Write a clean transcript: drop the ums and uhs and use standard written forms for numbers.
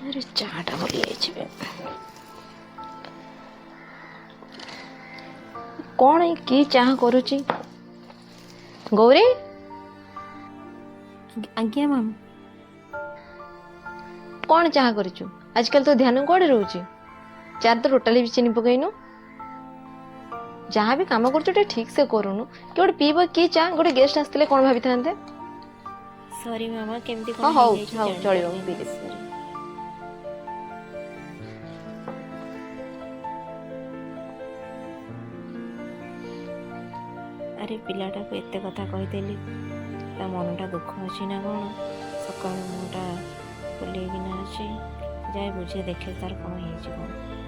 अरे चाटा भूली कौन कि चाह करुची गौरी। आज्ञा मैम। कौन चाह करूँ आजकल तो ध्यान कौड़े रोचे चार तो टोटाली भी चीनी पकईनु जहाँ भी कम कर ठीक से करूनु कि गोटे पीब कि चाह गोटे गेस्ट आसते कौन भाभी था। सॉरी मामा केमती हाँ कोन हौ हे हौ जाई चलो जानी पीदेवी। सॉरी। अरे पिलाटा को एते कथा कहीदेली ता मनटा दुख अच्छी ना कौन सका मुँटा फुलेकिना अच्छी जाए बुझे देखे तार कौन हो।